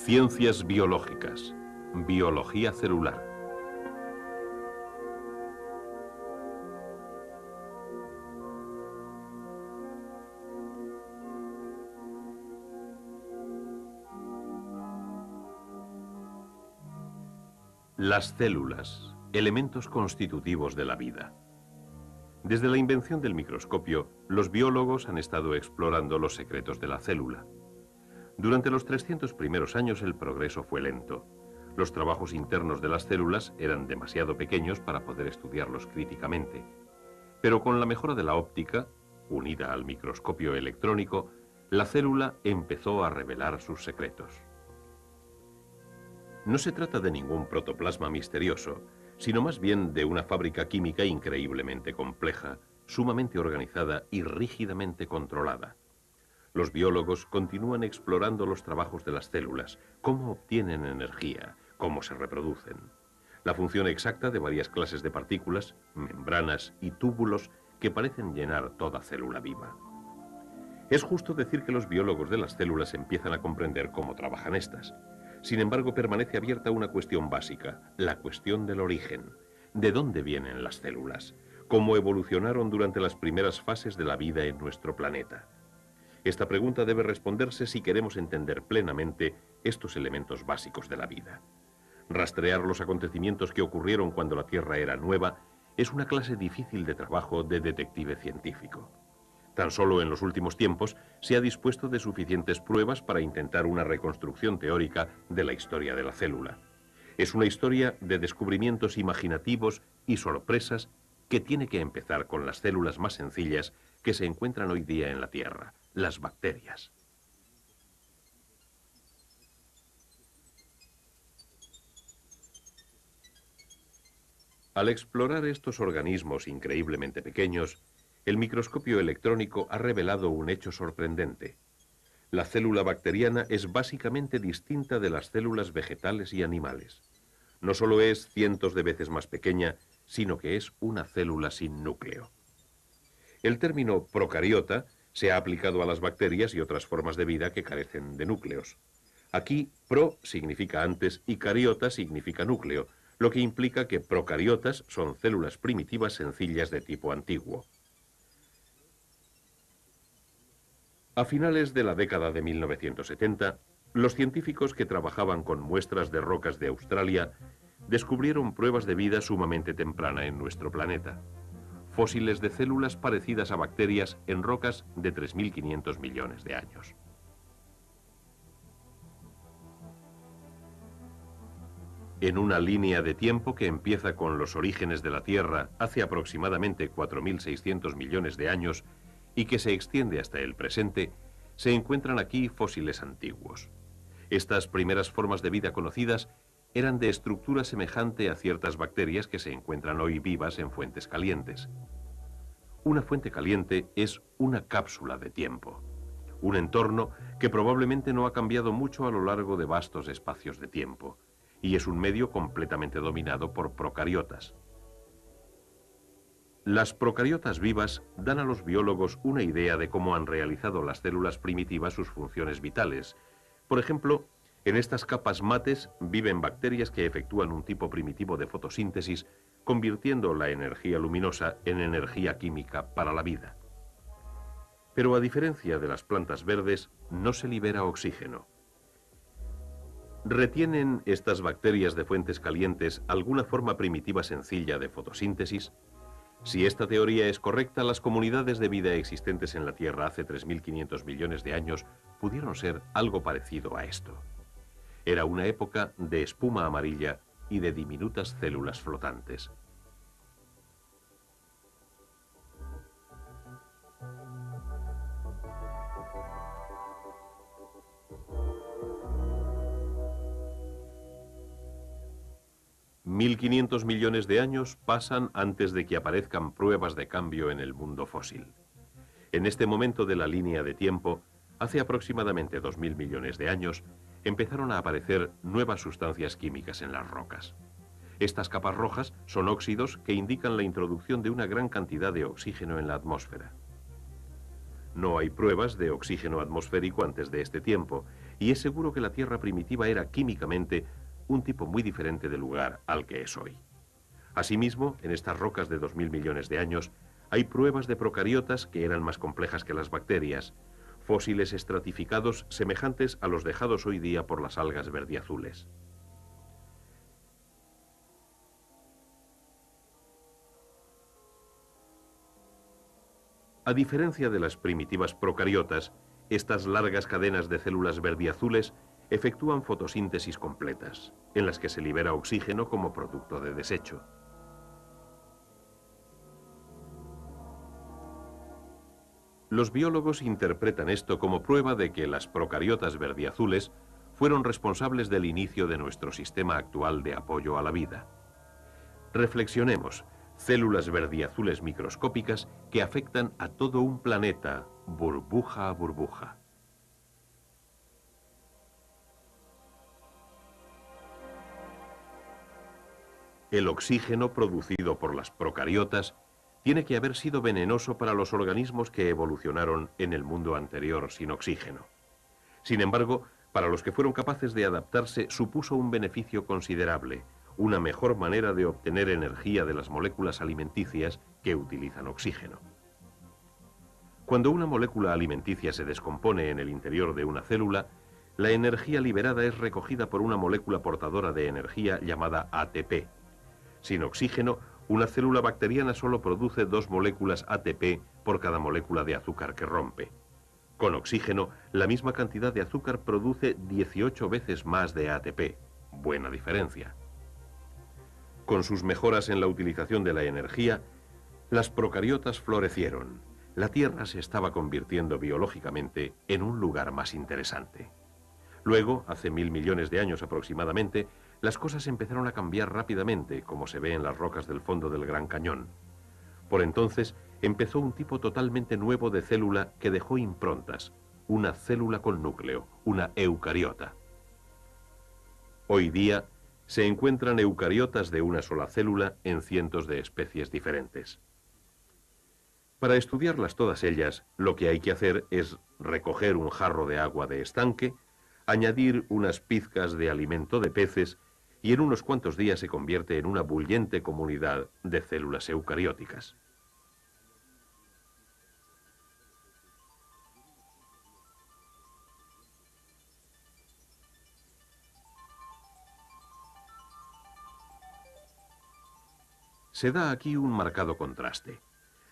Ciencias biológicas. Biología celular. Las células, elementos constitutivos de la vida. Desde la invención del microscopio, los biólogos han estado explorando los secretos de la célula. Durante los 300 primeros años el progreso fue lento. Los trabajos internos de las células eran demasiado pequeños para poder estudiarlos críticamente. Pero con la mejora de la óptica, unida al microscopio electrónico, la célula empezó a revelar sus secretos. No se trata de ningún protoplasma misterioso, sino más bien de una fábrica química increíblemente compleja, sumamente organizada y rígidamente controlada. Los biólogos continúan explorando los trabajos de las células, cómo obtienen energía, cómo se reproducen, la función exacta de varias clases de partículas, membranas y túbulos que parecen llenar toda célula viva. Es justo decir que los biólogos de las células empiezan a comprender cómo trabajan estas. Sin embargo, permanece abierta una cuestión básica, la cuestión del origen. ¿De dónde vienen las células? ¿Cómo evolucionaron durante las primeras fases de la vida en nuestro planeta? Esta pregunta debe responderse si queremos entender plenamente estos elementos básicos de la vida. Rastrear los acontecimientos que ocurrieron cuando la Tierra era nueva es una clase difícil de trabajo de detective científico. Tan solo en los últimos tiempos se ha dispuesto de suficientes pruebas para intentar una reconstrucción teórica de la historia de la célula. Es una historia de descubrimientos imaginativos y sorpresas que tiene que empezar con las células más sencillas que se encuentran hoy día en la Tierra, las bacterias. Al explorar estos organismos increíblemente pequeños, el microscopio electrónico ha revelado un hecho sorprendente. La célula bacteriana es básicamente distinta de las células vegetales y animales. No solo es cientos de veces más pequeña, sino que es una célula sin núcleo. El término procariota se ha aplicado a las bacterias y otras formas de vida que carecen de núcleos. Aquí, pro significa antes y cariota significa núcleo, lo que implica que procariotas son células primitivas sencillas de tipo antiguo. A finales de la década de 1970, los científicos que trabajaban con muestras de rocas de Australia descubrieron pruebas de vida sumamente temprana en nuestro planeta. Fósiles de células parecidas a bacterias en rocas de 3.500 millones de años. En una línea de tiempo que empieza con los orígenes de la Tierra hace aproximadamente 4.600 millones de años y que se extiende hasta el presente, se encuentran aquí fósiles antiguos. Estas primeras formas de vida conocidas eran de estructura semejante a ciertas bacterias que se encuentran hoy vivas en fuentes calientes. Una fuente caliente es una cápsula de tiempo, un entorno que probablemente no ha cambiado mucho a lo largo de vastos espacios de tiempo, y es un medio completamente dominado por procariotas. Las procariotas vivas dan a los biólogos una idea de cómo han realizado las células primitivas sus funciones vitales. Por ejemplo, en estas capas mates viven bacterias que efectúan un tipo primitivo de fotosíntesis, convirtiendo la energía luminosa en energía química para la vida. Pero a diferencia de las plantas verdes, no se libera oxígeno. ¿Retienen estas bacterias de fuentes calientes alguna forma primitiva sencilla de fotosíntesis? Si esta teoría es correcta, las comunidades de vida existentes en la Tierra hace 3.500 millones de años pudieron ser algo parecido a esto. Era una época de espuma amarilla y de diminutas células flotantes. $1.500 millones de años pasan antes de que aparezcan pruebas de cambio en el mundo fósil. En este momento de la línea de tiempo, hace aproximadamente 2.000 millones de años, empezaron a aparecer nuevas sustancias químicas en las rocas. Estas capas rojas son óxidos que indican la introducción de una gran cantidad de oxígeno en la atmósfera. No hay pruebas de oxígeno atmosférico antes de este tiempo, y es seguro que la Tierra primitiva era químicamente un tipo muy diferente del lugar al que es hoy. Asimismo, en estas rocas de 2000 millones de años, hay pruebas de procariotas que eran más complejas que las bacterias, fósiles estratificados semejantes a los dejados hoy día por las algas verdiazules. A diferencia de las primitivas procariotas, estas largas cadenas de células verdiazules efectúan fotosíntesis completas, en las que se libera oxígeno como producto de desecho. Los biólogos interpretan esto como prueba de que las procariotas verdiazules fueron responsables del inicio de nuestro sistema actual de apoyo a la vida. Reflexionemos. Células verdiazules microscópicas que afectan a todo un planeta, burbuja a burbuja. El oxígeno producido por las procariotas tiene que haber sido venenoso para los organismos que evolucionaron en el mundo anterior sin oxígeno. Sin embargo, para los que fueron capaces de adaptarse supuso un beneficio considerable, una mejor manera de obtener energía de las moléculas alimenticias que utilizan oxígeno. Cuando una molécula alimenticia se descompone en el interior de una célula, la energía liberada es recogida por una molécula portadora de energía llamada ATP. Sin oxígeno, una célula bacteriana solo produce 2 moléculas ATP por cada molécula de azúcar que rompe. Con oxígeno, la misma cantidad de azúcar produce 18 veces más de ATP. Buena diferencia. Con sus mejoras en la utilización de la energía, las procariotas florecieron. La Tierra se estaba convirtiendo biológicamente en un lugar más interesante. Luego, hace 1000 millones de años aproximadamente, las cosas empezaron a cambiar rápidamente, como se ve en las rocas del fondo del Gran Cañón. Por entonces, empezó un tipo totalmente nuevo de célula que dejó improntas, una célula con núcleo, una eucariota. Hoy día, se encuentran eucariotas de una sola célula en cientos de especies diferentes. Para estudiarlas todas ellas, lo que hay que hacer es recoger un jarro de agua de estanque, añadir unas pizcas de alimento de peces y en unos cuantos días se convierte en una bullente comunidad de células eucarióticas. Se da aquí un marcado contraste.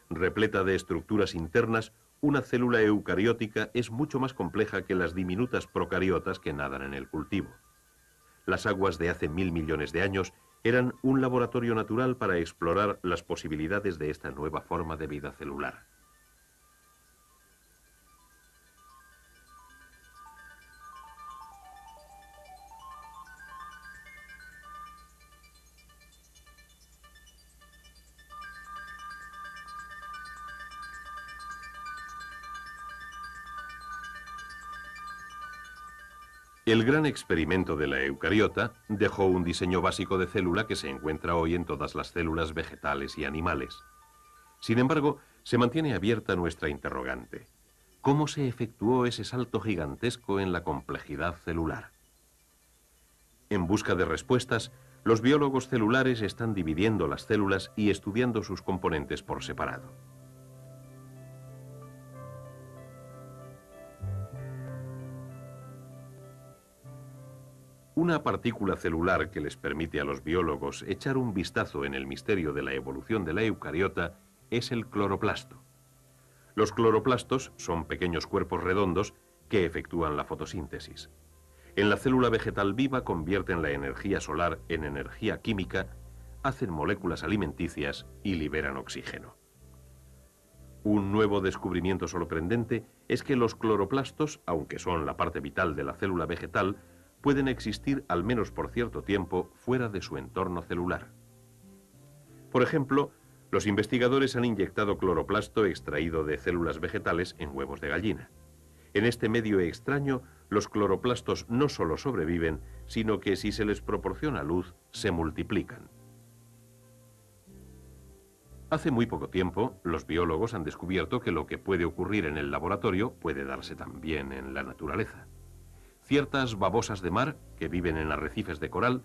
Repleta de estructuras internas, una célula eucariótica es mucho más compleja que las diminutas procariotas que nadan en el cultivo. Las aguas de hace 1000 millones de años eran un laboratorio natural para explorar las posibilidades de esta nueva forma de vida celular. El gran experimento de la eucariota dejó un diseño básico de célula que se encuentra hoy en todas las células vegetales y animales. Sin embargo, se mantiene abierta nuestra interrogante. ¿Cómo se efectuó ese salto gigantesco en la complejidad celular? En busca de respuestas, los biólogos celulares están dividiendo las células y estudiando sus componentes por separado. Una partícula celular que les permite a los biólogos echar un vistazo en el misterio de la evolución de la eucariota es el cloroplasto. Los cloroplastos son pequeños cuerpos redondos que efectúan la fotosíntesis. En la célula vegetal viva convierten la energía solar en energía química, hacen moléculas alimenticias y liberan oxígeno. Un nuevo descubrimiento sorprendente es que los cloroplastos, aunque son la parte vital de la célula vegetal, pueden existir al menos por cierto tiempo fuera de su entorno celular. Por ejemplo, los investigadores han inyectado cloroplasto extraído de células vegetales en huevos de gallina. En este medio extraño, los cloroplastos no solo sobreviven, sino que si se les proporciona luz, se multiplican. Hace muy poco tiempo, los biólogos han descubierto que lo que puede ocurrir en el laboratorio puede darse también en la naturaleza. Ciertas babosas de mar, que viven en arrecifes de coral,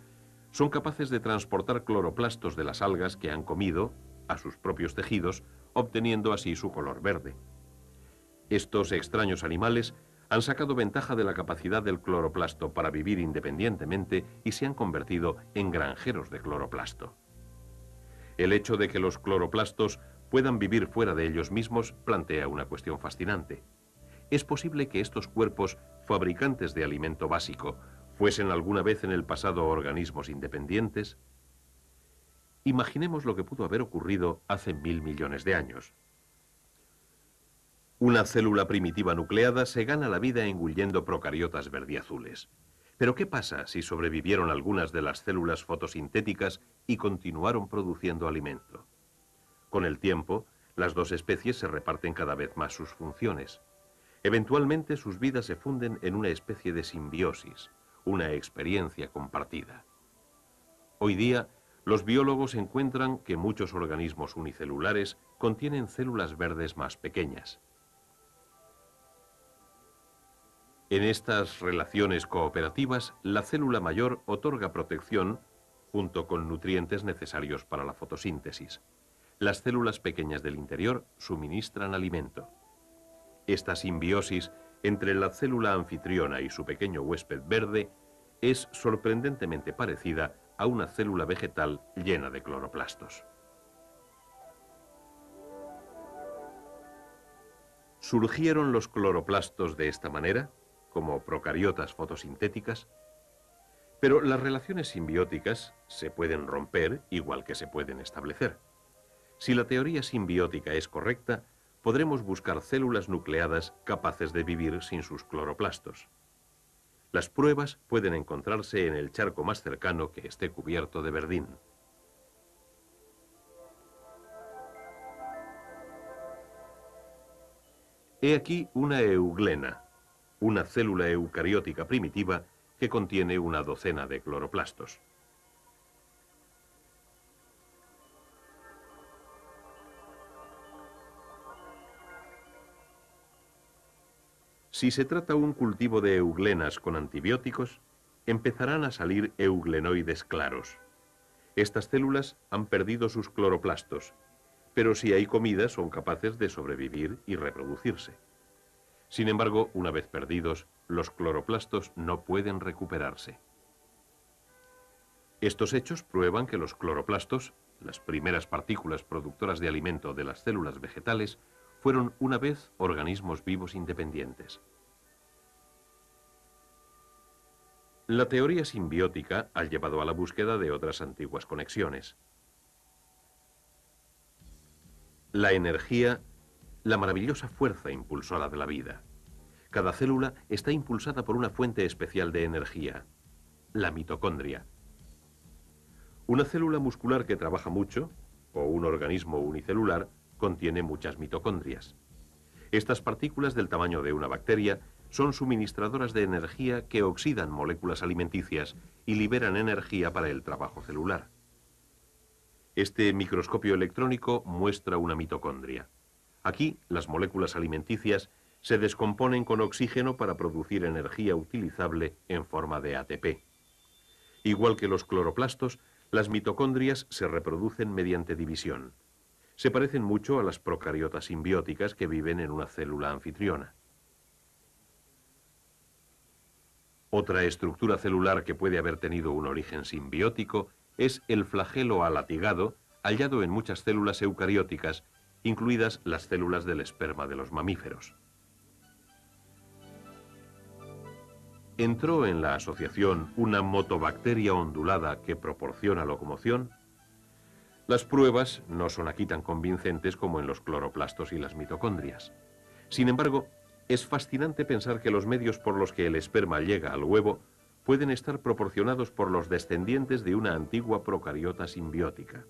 son capaces de transportar cloroplastos de las algas que han comido a sus propios tejidos, obteniendo así su color verde. Estos extraños animales han sacado ventaja de la capacidad del cloroplasto para vivir independientemente y se han convertido en granjeros de cloroplasto. El hecho de que los cloroplastos puedan vivir fuera de ellos mismos plantea una cuestión fascinante. ¿Es posible que estos cuerpos, fabricantes de alimento básico, fuesen alguna vez en el pasado organismos independientes? Imaginemos lo que pudo haber ocurrido hace 1000 millones de años. Una célula primitiva nucleada se gana la vida engullendo procariotas verdiazules. Pero ¿qué pasa si sobrevivieron algunas de las células fotosintéticas y continuaron produciendo alimento? Con el tiempo, las dos especies se reparten cada vez más sus funciones. Eventualmente sus vidas se funden en una especie de simbiosis, una experiencia compartida. Hoy día, los biólogos encuentran que muchos organismos unicelulares contienen células verdes más pequeñas. En estas relaciones cooperativas, la célula mayor otorga protección junto con nutrientes necesarios para la fotosíntesis. Las células pequeñas del interior suministran alimento. Esta simbiosis entre la célula anfitriona y su pequeño huésped verde es sorprendentemente parecida a una célula vegetal llena de cloroplastos. ¿Surgieron los cloroplastos de esta manera, como procariotas fotosintéticas? Pero las relaciones simbióticas se pueden romper igual que se pueden establecer. Si la teoría simbiótica es correcta, podremos buscar células nucleadas capaces de vivir sin sus cloroplastos. Las pruebas pueden encontrarse en el charco más cercano que esté cubierto de verdín. He aquí una euglena, una célula eucariótica primitiva que contiene una docena de cloroplastos. Si se trata un cultivo de euglenas con antibióticos, empezarán a salir euglenoides claros. Estas células han perdido sus cloroplastos, pero si hay comida son capaces de sobrevivir y reproducirse. Sin embargo, una vez perdidos, los cloroplastos no pueden recuperarse. Estos hechos prueban que los cloroplastos, las primeras partículas productoras de alimento de las células vegetales, fueron una vez organismos vivos independientes. La teoría simbiótica ha llevado a la búsqueda de otras antiguas conexiones. La energía, la maravillosa fuerza impulsora de la vida. Cada célula está impulsada por una fuente especial de energía, la mitocondria. Una célula muscular que trabaja mucho, o un organismo unicelular, contiene muchas mitocondrias. Estas partículas del tamaño de una bacteria son suministradoras de energía que oxidan moléculas alimenticias y liberan energía para el trabajo celular. Este microscopio electrónico muestra una mitocondria. Aquí, las moléculas alimenticias se descomponen con oxígeno para producir energía utilizable en forma de ATP. Igual que los cloroplastos, las mitocondrias se reproducen mediante división. Se parecen mucho a las procariotas simbióticas que viven en una célula anfitriona. Otra estructura celular que puede haber tenido un origen simbiótico es el flagelo alatigado, hallado en muchas células eucarióticas, incluidas las células del esperma de los mamíferos. ¿Entró en la asociación una motobacteria ondulada que proporciona locomoción? Las pruebas no son aquí tan convincentes como en los cloroplastos y las mitocondrias. Sin embargo, es fascinante pensar que los medios por los que el esperma llega al huevo pueden estar proporcionados por los descendientes de una antigua procariota simbiótica.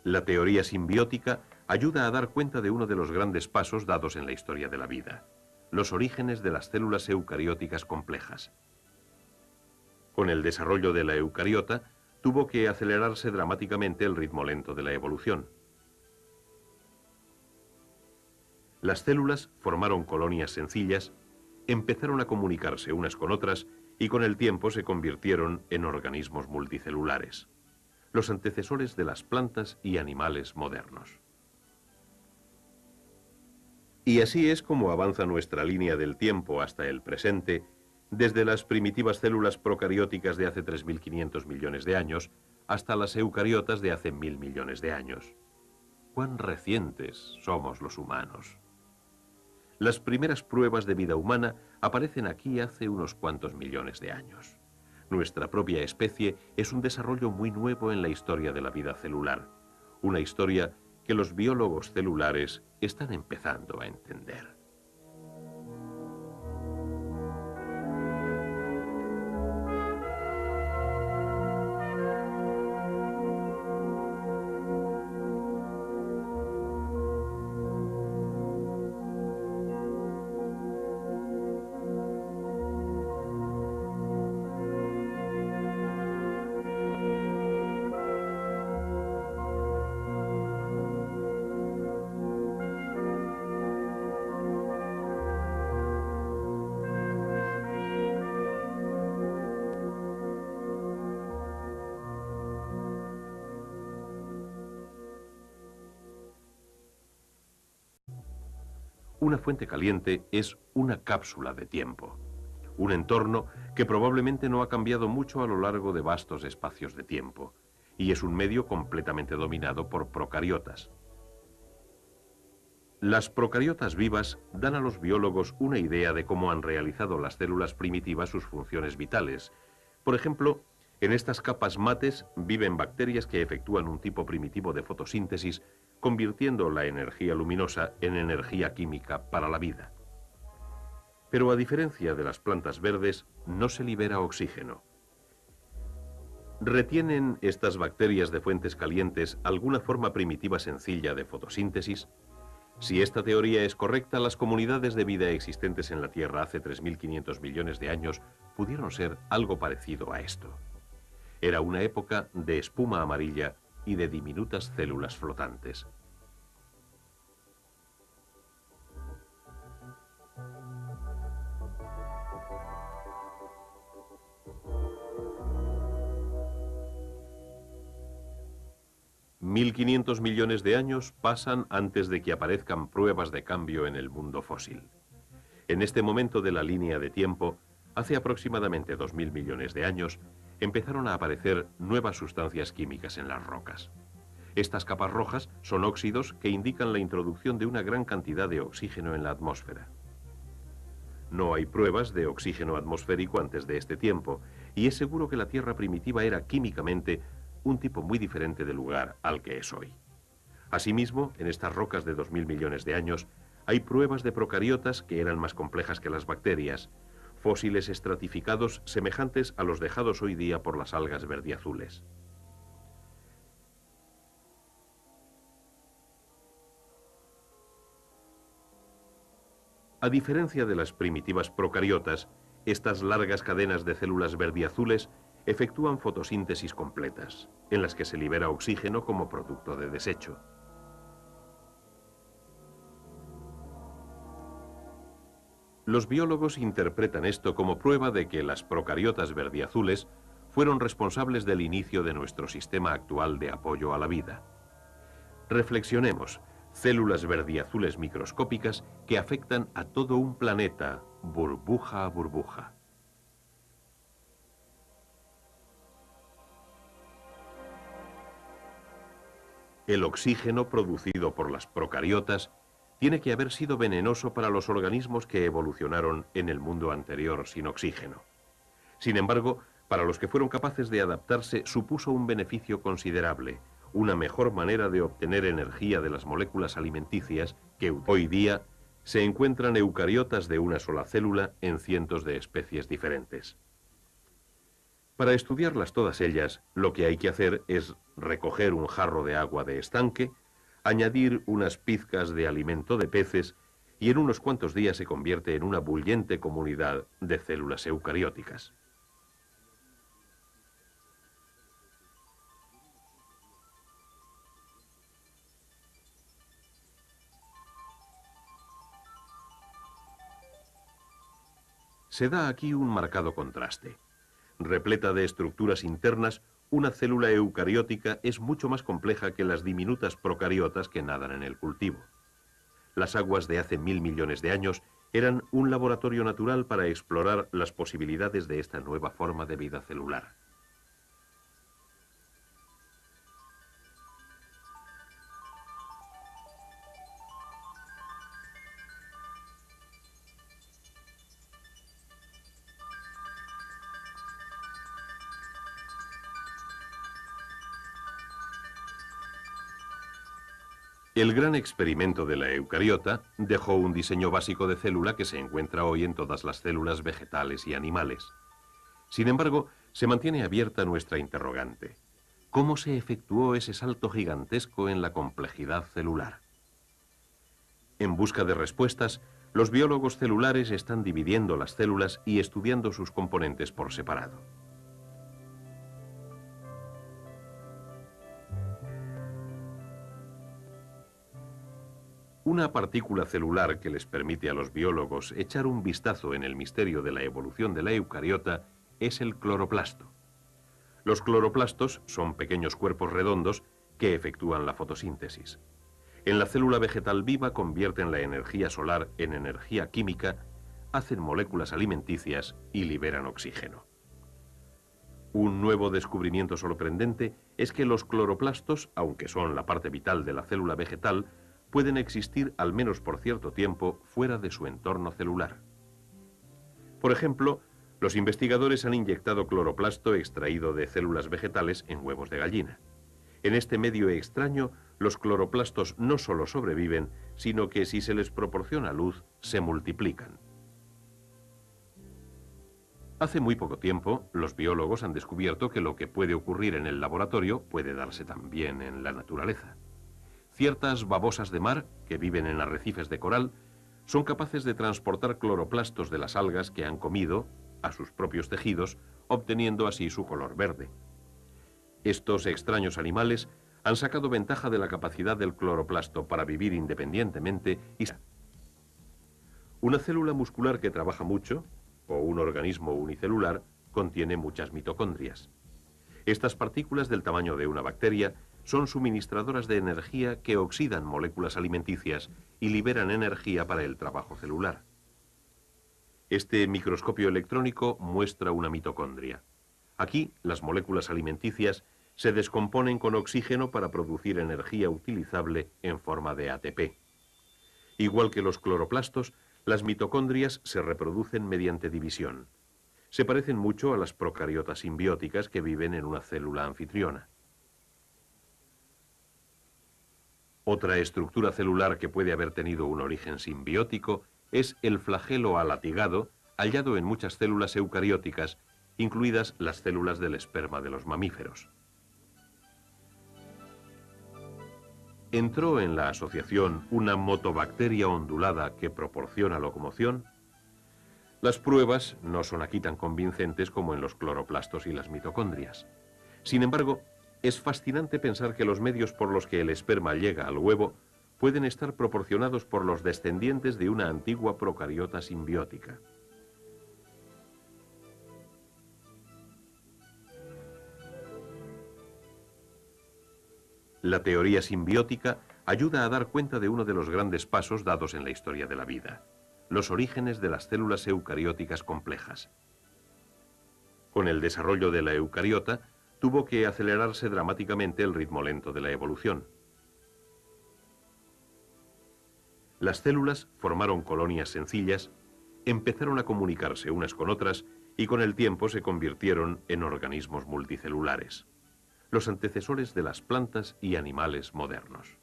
La teoría simbiótica ayuda a dar cuenta de uno de los grandes pasos dados en la historia de la vida: los orígenes de las células eucarióticas complejas. Con el desarrollo de la eucariota, tuvo que acelerarse dramáticamente el ritmo lento de la evolución. Las células formaron colonias sencillas, empezaron a comunicarse unas con otras y con el tiempo se convirtieron en organismos multicelulares, los antecesores de las plantas y animales modernos. Y así es como avanza nuestra línea del tiempo hasta el presente, desde las primitivas células procarióticas de hace 3.500 millones de años hasta las eucariotas de hace 1.000 millones de años. ¡Cuán recientes somos los humanos! Las primeras pruebas de vida humana aparecen aquí hace unos cuantos millones de años. Nuestra propia especie es un desarrollo muy nuevo en la historia de la vida celular, una historia que los biólogos celulares están empezando a entender. Una fuente caliente es una cápsula de tiempo, un entorno que probablemente no ha cambiado mucho a lo largo de vastos espacios de tiempo, y es un medio completamente dominado por procariotas. Las procariotas vivas dan a los biólogos una idea de cómo han realizado las células primitivas sus funciones vitales. Por ejemplo, en estas capas mates viven bacterias que efectúan un tipo primitivo de fotosíntesis, convirtiendo la energía luminosa en energía química para la vida. Pero a diferencia de las plantas verdes, no se libera oxígeno. ¿Retienen estas bacterias de fuentes calientes alguna forma primitiva sencilla de fotosíntesis? Si esta teoría es correcta, las comunidades de vida existentes en la Tierra hace 3.500 millones de años pudieron ser algo parecido a esto. Era una época de espuma amarilla y de diminutas células flotantes. $1.500 millones de años pasan antes de que aparezcan pruebas de cambio en el mundo fósil. En este momento de la línea de tiempo, hace aproximadamente 2.000 millones de años, empezaron a aparecer nuevas sustancias químicas en las rocas. Estas capas rojas son óxidos que indican la introducción de una gran cantidad de oxígeno en la atmósfera. No hay pruebas de oxígeno atmosférico antes de este tiempo, y es seguro que la Tierra primitiva era químicamente un tipo muy diferente de lugar al que es hoy. Asimismo, en estas rocas de 2.000 millones de años, hay pruebas de procariotas que eran más complejas que las bacterias, fósiles estratificados semejantes a los dejados hoy día por las algas verdiazules. A diferencia de las primitivas procariotas, estas largas cadenas de células verdiazules efectúan fotosíntesis completas, en las que se libera oxígeno como producto de desecho. Los biólogos interpretan esto como prueba de que las procariotas verdiazules fueron responsables del inicio de nuestro sistema actual de apoyo a la vida. Reflexionemos, células verdiazules microscópicas que afectan a todo un planeta, burbuja a burbuja. El oxígeno producido por las procariotas tiene que haber sido venenoso para los organismos que evolucionaron en el mundo anterior sin oxígeno. Sin embargo, para los que fueron capaces de adaptarse, supuso un beneficio considerable, una mejor manera de obtener energía de las moléculas alimenticias que hoy día se encuentran eucariotas de una sola célula en cientos de especies diferentes. Para estudiarlas todas ellas, lo que hay que hacer es recoger un jarro de agua de estanque, añadir unas pizcas de alimento de peces y en unos cuantos días se convierte en una bullente comunidad de células eucarióticas. Se da aquí un marcado contraste. Repleta de estructuras internas, una célula eucariótica es mucho más compleja que las diminutas procariotas que nadan en el cultivo. Las aguas de hace 1000 millones de años eran un laboratorio natural para explorar las posibilidades de esta nueva forma de vida celular. El gran experimento de la eucariota dejó un diseño básico de célula que se encuentra hoy en todas las células vegetales y animales. Sin embargo, se mantiene abierta nuestra interrogante. ¿Cómo se efectuó ese salto gigantesco en la complejidad celular? En busca de respuestas, los biólogos celulares están dividiendo las células y estudiando sus componentes por separado. Una partícula celular que les permite a los biólogos echar un vistazo en el misterio de la evolución de la eucariota es el cloroplasto. Los cloroplastos son pequeños cuerpos redondos que efectúan la fotosíntesis. En la célula vegetal viva convierten la energía solar en energía química, hacen moléculas alimenticias y liberan oxígeno. Un nuevo descubrimiento sorprendente es que los cloroplastos, aunque son la parte vital de la célula vegetal, pueden existir al menos por cierto tiempo fuera de su entorno celular. Por ejemplo, los investigadores han inyectado cloroplasto extraído de células vegetales en huevos de gallina. En este medio extraño, los cloroplastos no solo sobreviven, sino que si se les proporciona luz, se multiplican. Hace muy poco tiempo, los biólogos han descubierto que lo que puede ocurrir en el laboratorio puede darse también en la naturaleza. Ciertas babosas de mar, que viven en arrecifes de coral, son capaces de transportar cloroplastos de las algas que han comido a sus propios tejidos, obteniendo así su color verde. Estos extraños animales han sacado ventaja de la capacidad del cloroplasto para vivir independientemente y... Una célula muscular que trabaja mucho, o un organismo unicelular, contiene muchas mitocondrias. Estas partículas del tamaño de una bacteria son suministradoras de energía que oxidan moléculas alimenticias y liberan energía para el trabajo celular. Este microscopio electrónico muestra una mitocondria. Aquí, las moléculas alimenticias se descomponen con oxígeno para producir energía utilizable en forma de ATP. Igual que los cloroplastos, las mitocondrias se reproducen mediante división. Se parecen mucho a las procariotas simbióticas que viven en una célula anfitriona. Otra estructura celular que puede haber tenido un origen simbiótico es el flagelo alatigado, hallado en muchas células eucarióticas, incluidas las células del esperma de los mamíferos. ¿Entró en la asociación una motobacteria ondulada que proporciona locomoción? Las pruebas no son aquí tan convincentes como en los cloroplastos y las mitocondrias. Sin embargo, es fascinante pensar que los medios por los que el esperma llega al huevo pueden estar proporcionados por los descendientes de una antigua procariota simbiótica. La teoría simbiótica ayuda a dar cuenta de uno de los grandes pasos dados en la historia de la vida: los orígenes de las células eucarióticas complejas. Con el desarrollo de la eucariota, tuvo que acelerarse dramáticamente el ritmo lento de la evolución. Las células formaron colonias sencillas, empezaron a comunicarse unas con otras y con el tiempo se convirtieron en organismos multicelulares, los antecesores de las plantas y animales modernos.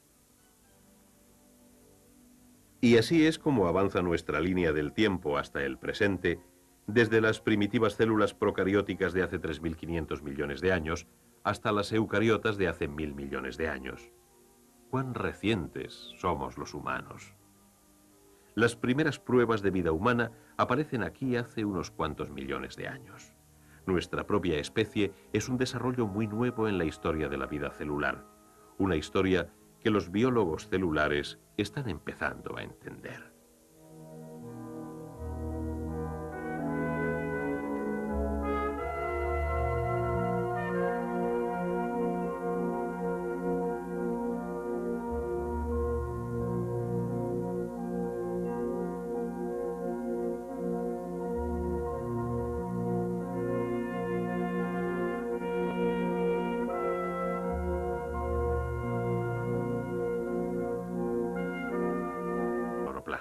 Y así es como avanza nuestra línea del tiempo hasta el presente, desde las primitivas células procarióticas de hace 3.500 millones de años hasta las eucariotas de hace 1.000 millones de años. ¡Cuán recientes somos los humanos! Las primeras pruebas de vida humana aparecen aquí hace unos cuantos millones de años. Nuestra propia especie es un desarrollo muy nuevo en la historia de la vida celular, una historia que los biólogos celulares están empezando a entender.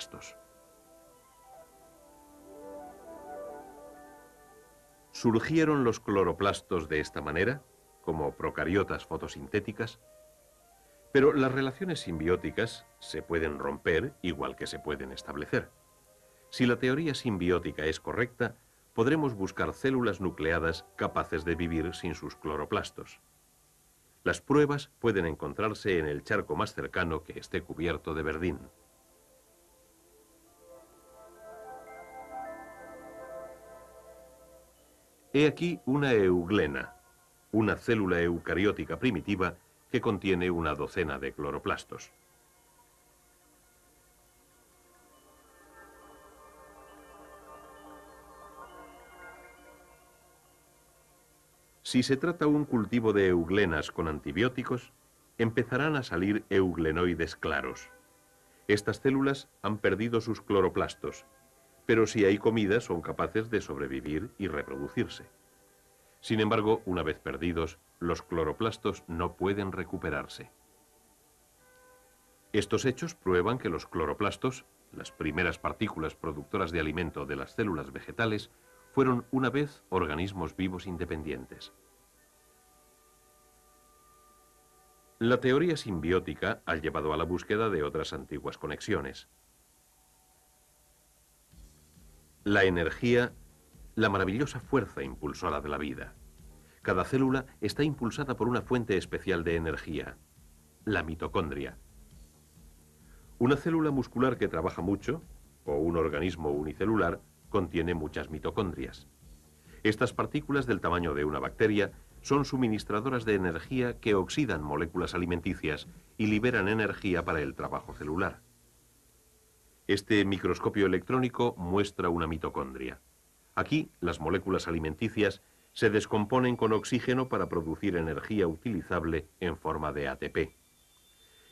cloroplastos. ¿Surgieron los cloroplastos de esta manera, como procariotas fotosintéticas? Pero las relaciones simbióticas se pueden romper igual que se pueden establecer. Si la teoría simbiótica es correcta, podremos buscar células nucleadas capaces de vivir sin sus cloroplastos. Las pruebas pueden encontrarse en el charco más cercano que esté cubierto de verdín. He aquí una euglena, una célula eucariótica primitiva que contiene una docena de cloroplastos. Si se trata un cultivo de euglenas con antibióticos, empezarán a salir euglenoides claros. Estas células han perdido sus cloroplastos, pero si hay comida son capaces de sobrevivir y reproducirse. Sin embargo, una vez perdidos, los cloroplastos no pueden recuperarse. Estos hechos prueban que los cloroplastos, las primeras partículas productoras de alimento de las células vegetales, fueron una vez organismos vivos independientes. La teoría simbiótica ha llevado a la búsqueda de otras antiguas conexiones. La energía, la maravillosa fuerza impulsora de la vida. Cada célula está impulsada por una fuente especial de energía, la mitocondria. Una célula muscular que trabaja mucho, o un organismo unicelular, contiene muchas mitocondrias. Estas partículas del tamaño de una bacteria son suministradoras de energía que oxidan moléculas alimenticias y liberan energía para el trabajo celular. Este microscopio electrónico muestra una mitocondria. Aquí, las moléculas alimenticias se descomponen con oxígeno para producir energía utilizable en forma de ATP.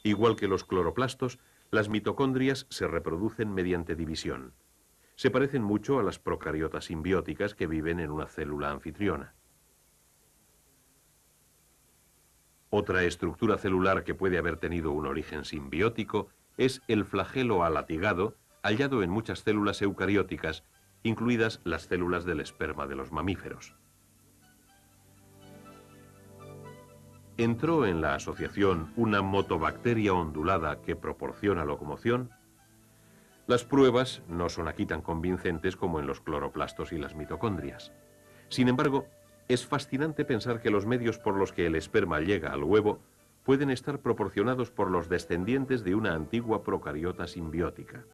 Igual que los cloroplastos, las mitocondrias se reproducen mediante división. Se parecen mucho a las procariotas simbióticas que viven en una célula anfitriona. Otra estructura celular que puede haber tenido un origen simbiótico es el flagelo alatigado, hallado en muchas células eucarióticas, incluidas las células del esperma de los mamíferos. ¿Entró en la asociación una motobacteria ondulada que proporciona locomoción? Las pruebas no son aquí tan convincentes como en los cloroplastos y las mitocondrias. Sin embargo, es fascinante pensar que los medios por los que el esperma llega al huevo pueden estar proporcionados por los descendientes de una antigua procariota simbiótica.